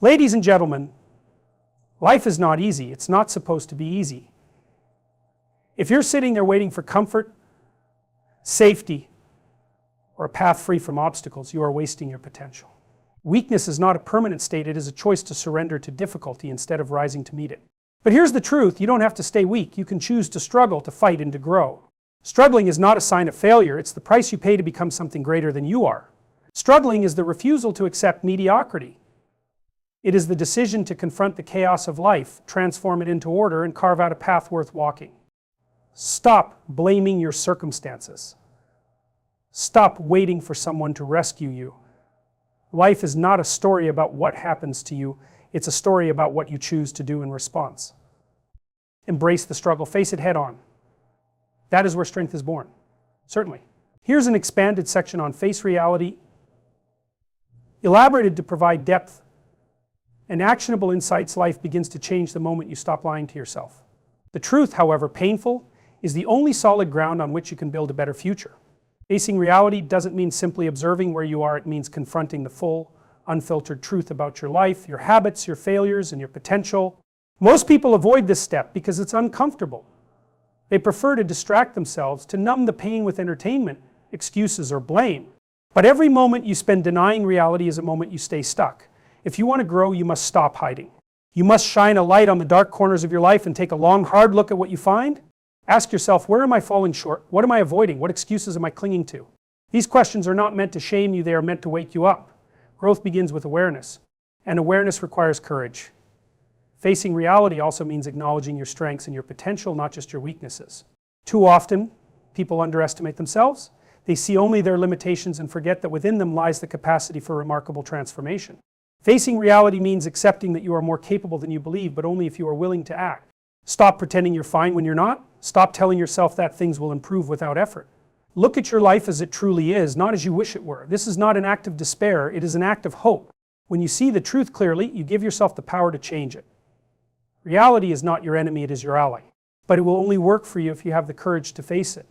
Ladies and gentlemen, life is not easy. It's not supposed to be easy. If you're sitting there waiting for comfort, safety, or a path free from obstacles, you are wasting your potential. Weakness is not a permanent state, it is a choice to surrender to difficulty instead of rising to meet it. But here's the truth, you don't have to stay weak, you can choose to struggle, to fight, and to grow. Struggling is not a sign of failure, it's the price you pay to become something greater than you are. Struggling is the refusal to accept mediocrity. It is the decision to confront the chaos of life, transform it into order, and carve out a path worth walking. Stop blaming your circumstances. Stop waiting for someone to rescue you. Life is not a story about what happens to you, it's a story about what you choose to do in response. Embrace the struggle, face it head on. That is where strength is born, certainly. Here's an expanded section on face reality, elaborated to provide depth and actionable insights. Life begins to change the moment you stop lying to yourself. The truth, however painful, is the only solid ground on which you can build a better future. Facing reality doesn't mean simply observing where you are, it means confronting the full, unfiltered truth about your life, your habits, your failures, and your potential. Most people avoid this step because it's uncomfortable. They prefer to distract themselves, to numb the pain with entertainment, excuses, or blame. But every moment you spend denying reality is a moment you stay stuck. If you want to grow, you must stop hiding. You must shine a light on the dark corners of your life and take a long, hard look at what you find. Ask yourself, where am I falling short? What am I avoiding? What excuses am I clinging to? These questions are not meant to shame you, they are meant to wake you up. Growth begins with awareness, and awareness requires courage. Facing reality also means acknowledging your strengths and your potential, not just your weaknesses. Too often, people underestimate themselves. They see only their limitations and forget that within them lies the capacity for remarkable transformation. Facing reality means accepting that you are more capable than you believe, but only if you are willing to act. Stop pretending you're fine when you're not. Stop telling yourself that things will improve without effort. Look at your life as it truly is, not as you wish it were. This is not an act of despair, it is an act of hope. When you see the truth clearly, you give yourself the power to change it. Reality is not your enemy, it is your ally. But it will only work for you if you have the courage to face it.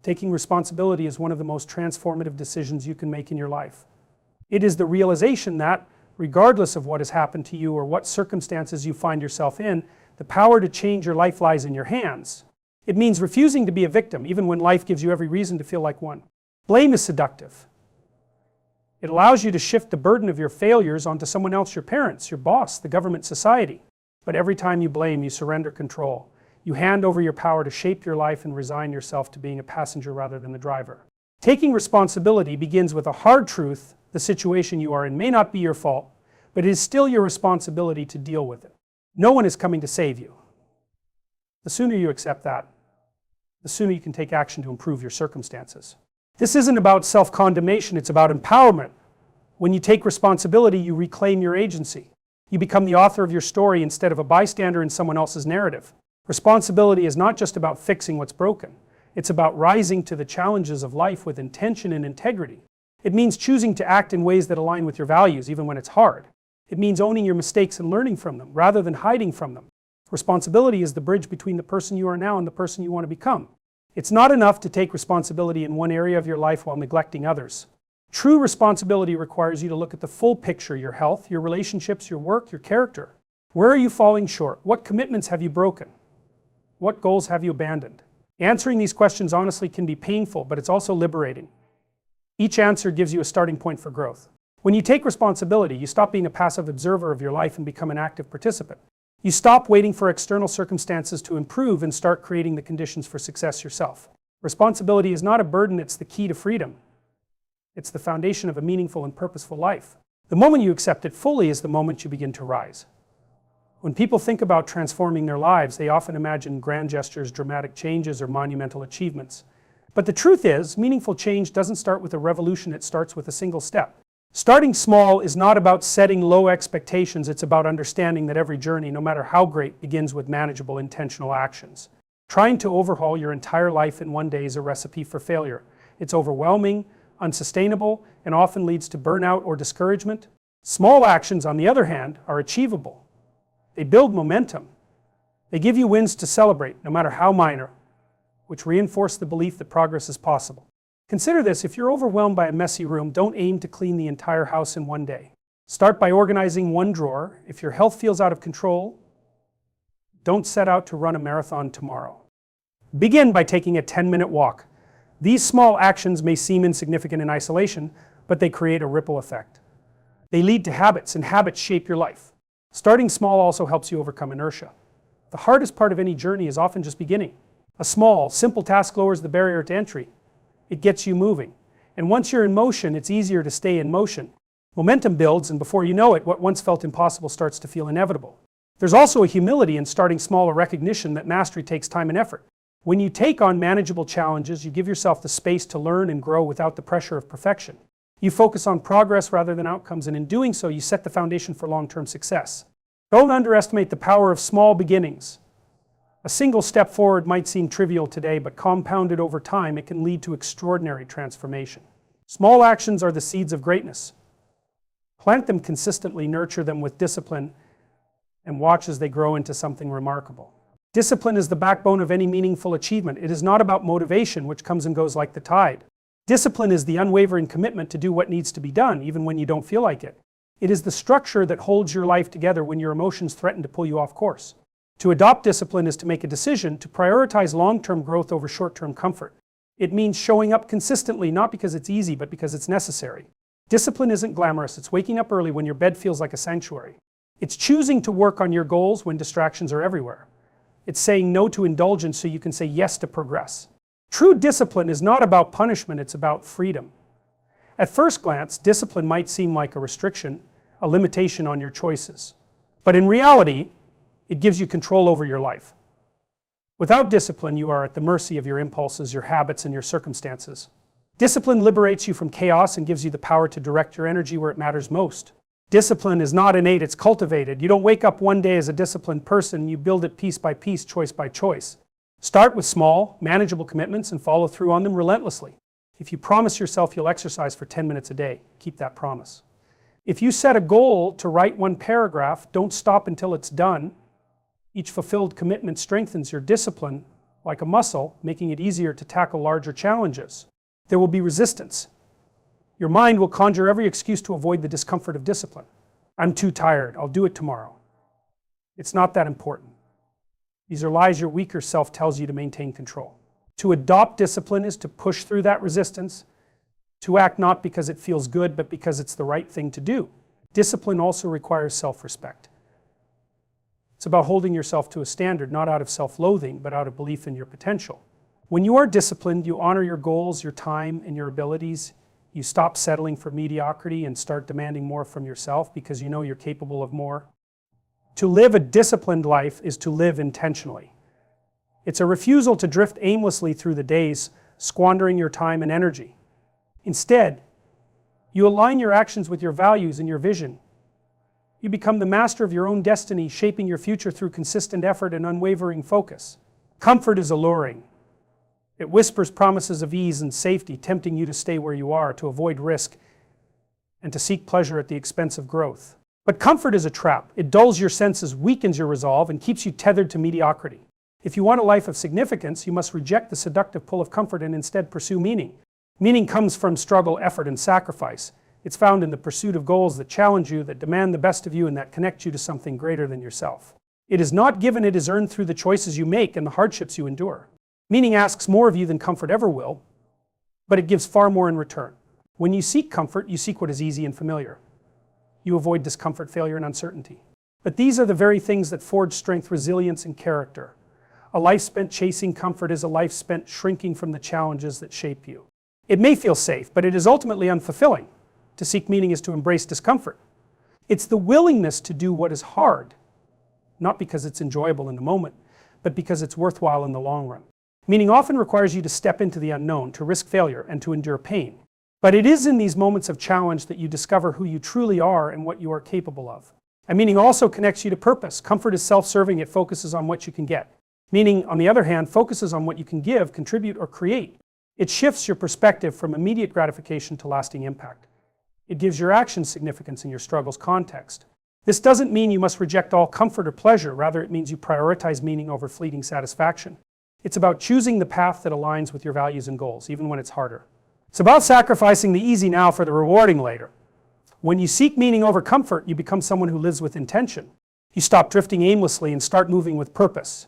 Taking responsibility is one of the most transformative decisions you can make in your life. It is the realization that, regardless of what has happened to you or what circumstances you find yourself in, the power to change your life lies in your hands. It means refusing to be a victim, even when life gives you every reason to feel like one. Blame is seductive. It allows you to shift the burden of your failures onto someone else, your parents, your boss, the government, society. But every time you blame, you surrender control. You hand over your power to shape your life and resign yourself to being a passenger rather than the driver. Taking responsibility begins with a hard truth. The situation you are in may not be your fault, but it is still your responsibility to deal with it. No one is coming to save you. The sooner you accept that, the sooner you can take action to improve your circumstances. This isn't about self-condemnation, it's about empowerment. When you take responsibility, you reclaim your agency. You become the author of your story instead of a bystander in someone else's narrative. Responsibility is not just about fixing what's broken. It's about rising to the challenges of life with intention and integrity. It means choosing to act in ways that align with your values, even when it's hard. It means owning your mistakes and learning from them, rather than hiding from them. Responsibility is the bridge between the person you are now and the person you want to become. It's not enough to take responsibility in one area of your life while neglecting others. True responsibility requires you to look at the full picture: your health, your relationships, your work, your character. Where are you falling short? What commitments have you broken? What goals have you abandoned? Answering these questions honestly can be painful, but it's also liberating. Each answer gives you a starting point for growth. When you take responsibility, you stop being a passive observer of your life and become an active participant. You stop waiting for external circumstances to improve and start creating the conditions for success yourself. Responsibility is not a burden, it's the key to freedom. It's the foundation of a meaningful and purposeful life. The moment you accept it fully is the moment you begin to rise. When people think about transforming their lives, they often imagine grand gestures, dramatic changes, or monumental achievements. But the truth is, meaningful change doesn't start with a revolution, it starts with a single step. Starting small is not about setting low expectations, it's about understanding that every journey, no matter how great, begins with manageable, intentional actions. Trying to overhaul your entire life in one day is a recipe for failure. It's overwhelming, unsustainable, and often leads to burnout or discouragement. Small actions, on the other hand, are achievable. They build momentum. They give you wins to celebrate, no matter how minor, which reinforce the belief that progress is possible. Consider this: if you're overwhelmed by a messy room, don't aim to clean the entire house in one day. Start by organizing one drawer. If your health feels out of control, don't set out to run a marathon tomorrow. Begin by taking a 10-minute walk. These small actions may seem insignificant in isolation, but they create a ripple effect. They lead to habits, and habits shape your life. Starting small also helps you overcome inertia. The hardest part of any journey is often just beginning. A small, simple task lowers the barrier to entry. It gets you moving. And once you're in motion, it's easier to stay in motion. Momentum builds, and before you know it, what once felt impossible starts to feel inevitable. There's also a humility in starting small, a recognition that mastery takes time and effort. When you take on manageable challenges, you give yourself the space to learn and grow without the pressure of perfection. You focus on progress rather than outcomes, and in doing so, you set the foundation for long-term success. Don't underestimate the power of small beginnings. A single step forward might seem trivial today, but compounded over time, it can lead to extraordinary transformation. Small actions are the seeds of greatness. Plant them consistently, nurture them with discipline, and watch as they grow into something remarkable. Discipline is the backbone of any meaningful achievement. It is not about motivation, which comes and goes like the tide. Discipline is the unwavering commitment to do what needs to be done, even when you don't feel like it. It is the structure that holds your life together when your emotions threaten to pull you off course. To adopt discipline is to make a decision to prioritize long-term growth over short-term comfort. It means showing up consistently, not because it's easy, but because it's necessary. Discipline isn't glamorous. It's waking up early when your bed feels like a sanctuary. It's choosing to work on your goals when distractions are everywhere. It's saying no to indulgence so you can say yes to progress. True discipline is not about punishment, it's about freedom. At first glance, discipline might seem like a restriction, a limitation on your choices. But in reality, it gives you control over your life. Without discipline, you are at the mercy of your impulses, your habits, and your circumstances. Discipline liberates you from chaos and gives you the power to direct your energy where it matters most. Discipline is not innate, it's cultivated. You don't wake up one day as a disciplined person, you build it piece by piece, choice by choice. Start with small, manageable commitments and follow through on them relentlessly. If you promise yourself you'll exercise for 10 minutes a day, keep that promise. If you set a goal to write one paragraph, don't stop until it's done. Each fulfilled commitment strengthens your discipline like a muscle, making it easier to tackle larger challenges. There will be resistance. Your mind will conjure every excuse to avoid the discomfort of discipline. I'm too tired, I'll do it tomorrow. It's not that important. These are lies your weaker self tells you to maintain control. To adopt discipline is to push through that resistance, to act not because it feels good, but because it's the right thing to do. Discipline also requires self-respect. It's about holding yourself to a standard, not out of self-loathing, but out of belief in your potential. When you are disciplined, you honor your goals, your time, and your abilities. You stop settling for mediocrity and start demanding more from yourself because you know you're capable of more. To live a disciplined life is to live intentionally. It's a refusal to drift aimlessly through the days, squandering your time and energy. Instead, you align your actions with your values and your vision. You become the master of your own destiny, shaping your future through consistent effort and unwavering focus. Comfort is alluring. It whispers promises of ease and safety, tempting you to stay where you are, to avoid risk, and to seek pleasure at the expense of growth. But comfort is a trap. It dulls your senses, weakens your resolve, and keeps you tethered to mediocrity. If you want a life of significance, you must reject the seductive pull of comfort and instead pursue meaning. Meaning comes from struggle, effort, and sacrifice. It's found in the pursuit of goals that challenge you, that demand the best of you, and that connect you to something greater than yourself. It is not given, it is earned through the choices you make and the hardships you endure. Meaning asks more of you than comfort ever will, but it gives far more in return. When you seek comfort, you seek what is easy and familiar. You avoid discomfort, failure, and uncertainty. But these are the very things that forge strength, resilience, and character. A life spent chasing comfort is a life spent shrinking from the challenges that shape you. It may feel safe, but it is ultimately unfulfilling. To seek meaning is to embrace discomfort. It's the willingness to do what is hard, not because it's enjoyable in the moment, but because it's worthwhile in the long run. Meaning often requires you to step into the unknown, to risk failure, and to endure pain. But it is in these moments of challenge that you discover who you truly are and what you are capable of. And meaning also connects you to purpose. Comfort is self-serving, it focuses on what you can get. Meaning, on the other hand, focuses on what you can give, contribute, or create. It shifts your perspective from immediate gratification to lasting impact. It gives your actions significance and your struggles context. This doesn't mean you must reject all comfort or pleasure, rather it means you prioritize meaning over fleeting satisfaction. It's about choosing the path that aligns with your values and goals, even when it's harder. It's about sacrificing the easy now for the rewarding later. When you seek meaning over comfort, you become someone who lives with intention. You stop drifting aimlessly and start moving with purpose.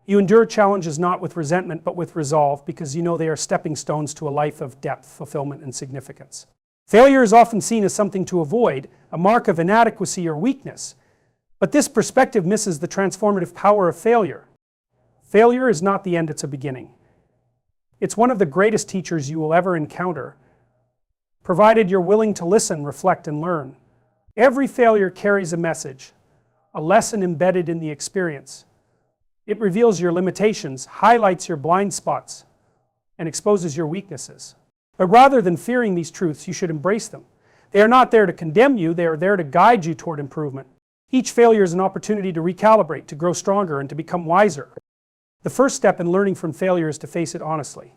You endure challenges not with resentment but with resolve, because you know they are stepping stones to a life of depth, fulfillment, and significance. Failure is often seen as something to avoid, a mark of inadequacy or weakness. But this perspective misses the transformative power of failure. Failure is not the end, it's a beginning. It's one of the greatest teachers you will ever encounter, provided you're willing to listen, reflect, and learn. Every failure carries a message, a lesson embedded in the experience. It reveals your limitations, highlights your blind spots, and exposes your weaknesses. But rather than fearing these truths, you should embrace them. They are not there to condemn you, they are there to guide you toward improvement. Each failure is an opportunity to recalibrate, to grow stronger, and to become wiser. The first step in learning from failure is to face it honestly.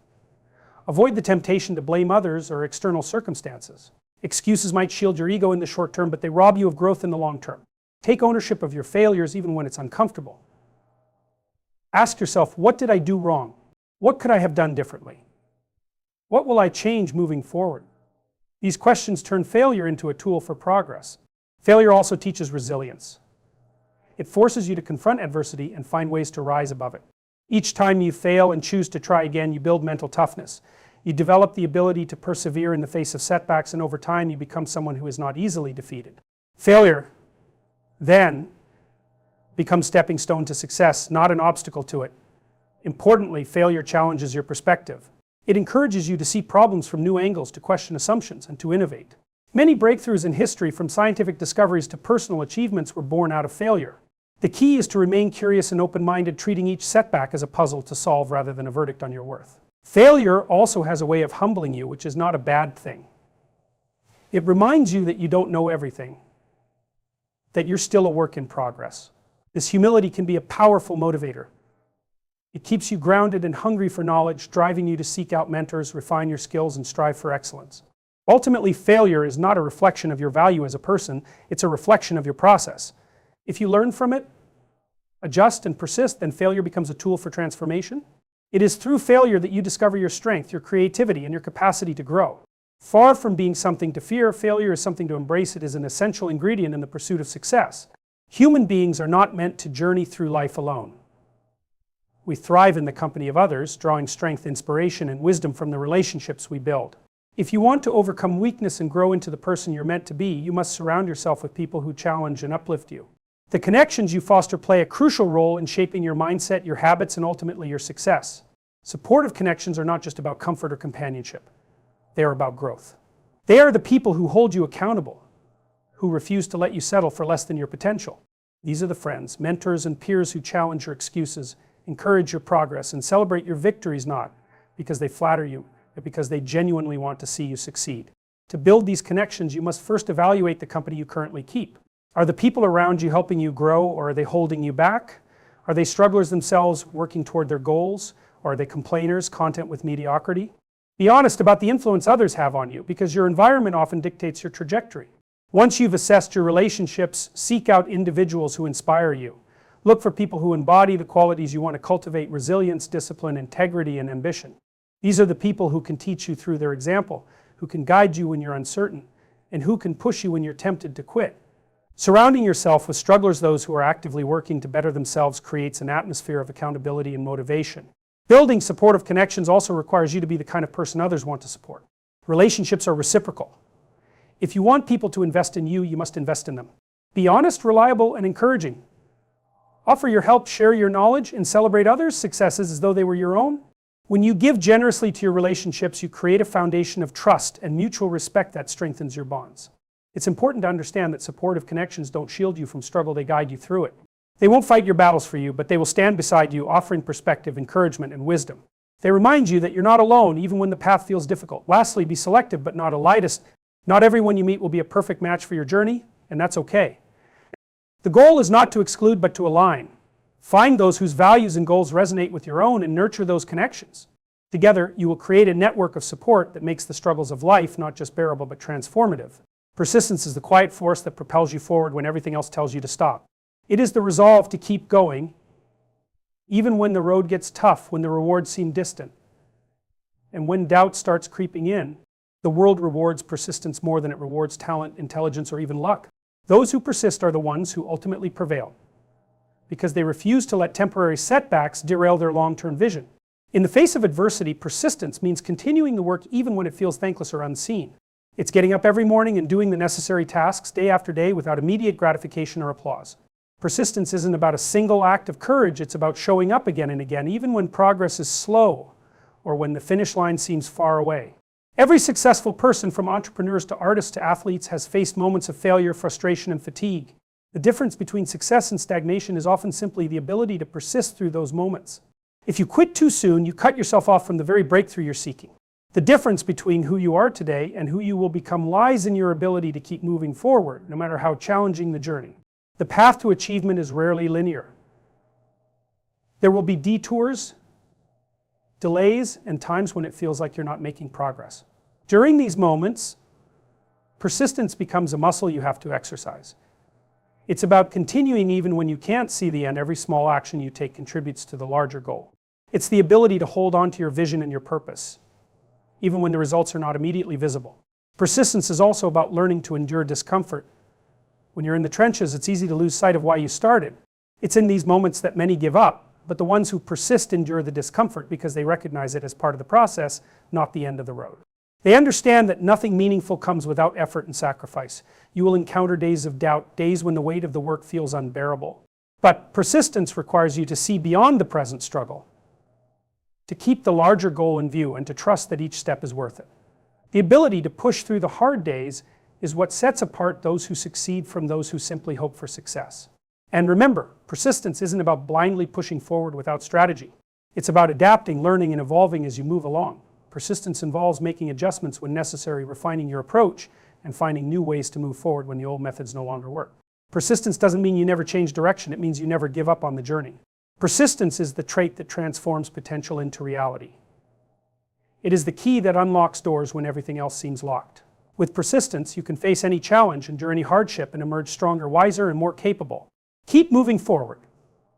Avoid the temptation to blame others or external circumstances. Excuses might shield your ego in the short term, but they rob you of growth in the long term. Take ownership of your failures even when it's uncomfortable. Ask yourself, what did I do wrong? What could I have done differently? What will I change moving forward? These questions turn failure into a tool for progress. Failure also teaches resilience. It forces you to confront adversity and find ways to rise above it. Each time you fail and choose to try again, you build mental toughness. You develop the ability to persevere in the face of setbacks, and over time you become someone who is not easily defeated. Failure, then, becomes a stepping stone to success, not an obstacle to it. Importantly, failure challenges your perspective. It encourages you to see problems from new angles, to question assumptions, and to innovate. Many breakthroughs in history, from scientific discoveries to personal achievements, were born out of failure. The key is to remain curious and open-minded, treating each setback as a puzzle to solve rather than a verdict on your worth. Failure also has a way of humbling you, which is not a bad thing. It reminds you that you don't know everything, that you're still a work in progress. This humility can be a powerful motivator. It keeps you grounded and hungry for knowledge, driving you to seek out mentors, refine your skills, and strive for excellence. Ultimately, failure is not a reflection of your value as a person, it's a reflection of your process. If you learn from it, adjust, and persist, then failure becomes a tool for transformation. It is through failure that you discover your strength, your creativity, and your capacity to grow. Far from being something to fear, failure is something to embrace. It is an essential ingredient in the pursuit of success. Human beings are not meant to journey through life alone. We thrive in the company of others, drawing strength, inspiration, and wisdom from the relationships we build. If you want to overcome weakness and grow into the person you're meant to be, you must surround yourself with people who challenge and uplift you. The connections you foster play a crucial role in shaping your mindset, your habits, and ultimately your success. Supportive connections are not just about comfort or companionship. They are about growth. They are the people who hold you accountable, who refuse to let you settle for less than your potential. These are the friends, mentors, and peers who challenge your excuses, encourage your progress, and celebrate your victories, not because they flatter you, but because they genuinely want to see you succeed. To build these connections, you must first evaluate the company you currently keep. Are the people around you helping you grow, or are they holding you back? Are they strugglers themselves working toward their goals, or are they complainers, content with mediocrity? Be honest about the influence others have on you, because your environment often dictates your trajectory. Once you've assessed your relationships, seek out individuals who inspire you. Look for people who embody the qualities you want to cultivate: resilience, discipline, integrity, and ambition. These are the people who can teach you through their example, who can guide you when you're uncertain, and who can push you when you're tempted to quit. Surrounding yourself with strugglers, those who are actively working to better themselves, creates an atmosphere of accountability and motivation. Building supportive connections also requires you to be the kind of person others want to support. Relationships are reciprocal. If you want people to invest in you, you must invest in them. Be honest, reliable, and encouraging. Offer your help, share your knowledge, and celebrate others' successes as though they were your own. When you give generously to your relationships, you create a foundation of trust and mutual respect that strengthens your bonds. It's important to understand that supportive connections don't shield you from struggle, they guide you through it. They won't fight your battles for you, but they will stand beside you, offering perspective, encouragement, and wisdom. They remind you that you're not alone, even when the path feels difficult. Lastly, be selective but not elitist. Not everyone you meet will be a perfect match for your journey, and that's okay. The goal is not to exclude but to align. Find those whose values and goals resonate with your own and nurture those connections. Together, you will create a network of support that makes the struggles of life not just bearable but transformative. Persistence is the quiet force that propels you forward when everything else tells you to stop. It is the resolve to keep going, even when the road gets tough, when the rewards seem distant, and when doubt starts creeping in. The world rewards persistence more than it rewards talent, intelligence, or even luck. Those who persist are the ones who ultimately prevail, because they refuse to let temporary setbacks derail their long-term vision. In the face of adversity, persistence means continuing the work even when it feels thankless or unseen. It's getting up every morning and doing the necessary tasks day after day without immediate gratification or applause. Persistence isn't about a single act of courage, it's about showing up again and again, even when progress is slow or when the finish line seems far away. Every successful person, from entrepreneurs to artists to athletes, has faced moments of failure, frustration, and fatigue. The difference between success and stagnation is often simply the ability to persist through those moments. If you quit too soon, you cut yourself off from the very breakthrough you're seeking. The difference between who you are today and who you will become lies in your ability to keep moving forward, no matter how challenging the journey. The path to achievement is rarely linear. There will be detours, delays, and times when it feels like you're not making progress. During these moments, persistence becomes a muscle you have to exercise. It's about continuing even when you can't see the end. Every small action you take contributes to the larger goal. It's the ability to hold on to your vision and your purpose, even when the results are not immediately visible. Persistence is also about learning to endure discomfort. When you're in the trenches, it's easy to lose sight of why you started. It's in these moments that many give up, but the ones who persist endure the discomfort because they recognize it as part of the process, not the end of the road. They understand that nothing meaningful comes without effort and sacrifice. You will encounter days of doubt, days when the weight of the work feels unbearable. But persistence requires you to see beyond the present struggle, to keep the larger goal in view, and to trust that each step is worth it. The ability to push through the hard days is what sets apart those who succeed from those who simply hope for success. And remember, persistence isn't about blindly pushing forward without strategy. It's about adapting, learning, and evolving as you move along. Persistence involves making adjustments when necessary, refining your approach, and finding new ways to move forward when the old methods no longer work. Persistence doesn't mean you never change direction, it means you never give up on the journey. Persistence is the trait that transforms potential into reality. It is the key that unlocks doors when everything else seems locked. With persistence, you can face any challenge, endure any hardship, and emerge stronger, wiser, and more capable. Keep moving forward.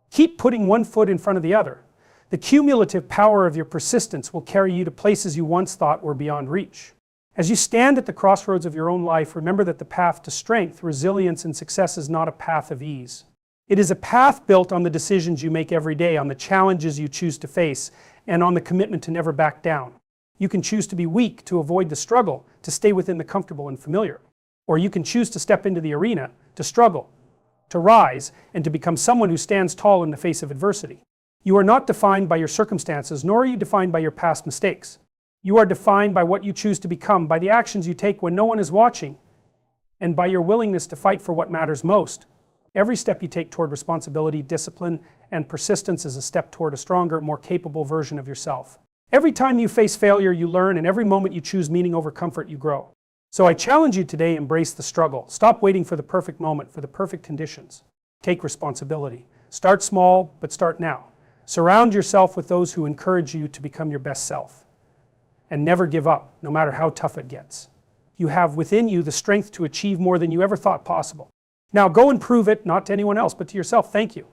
Keep putting one foot in front of the other. The cumulative power of your persistence will carry you to places you once thought were beyond reach. As you stand at the crossroads of your own life, remember that the path to strength, resilience, and success is not a path of ease. It is a path built on the decisions you make every day, on the challenges you choose to face, and on the commitment to never back down. You can choose to be weak, to avoid the struggle, to stay within the comfortable and familiar. Or you can choose to step into the arena, to struggle, to rise, and to become someone who stands tall in the face of adversity. You are not defined by your circumstances, nor are you defined by your past mistakes. You are defined by what you choose to become, by the actions you take when no one is watching, and by your willingness to fight for what matters most. Every step you take toward responsibility, discipline, and persistence is a step toward a stronger, more capable version of yourself. Every time you face failure, you learn, and every moment you choose meaning over comfort, you grow. So I challenge you today, embrace the struggle. Stop waiting for the perfect moment, for the perfect conditions. Take responsibility. Start small, but start now. Surround yourself with those who encourage you to become your best self. And never give up, no matter how tough it gets. You have within you the strength to achieve more than you ever thought possible. Now go and prove it, not to anyone else, but to yourself. Thank you.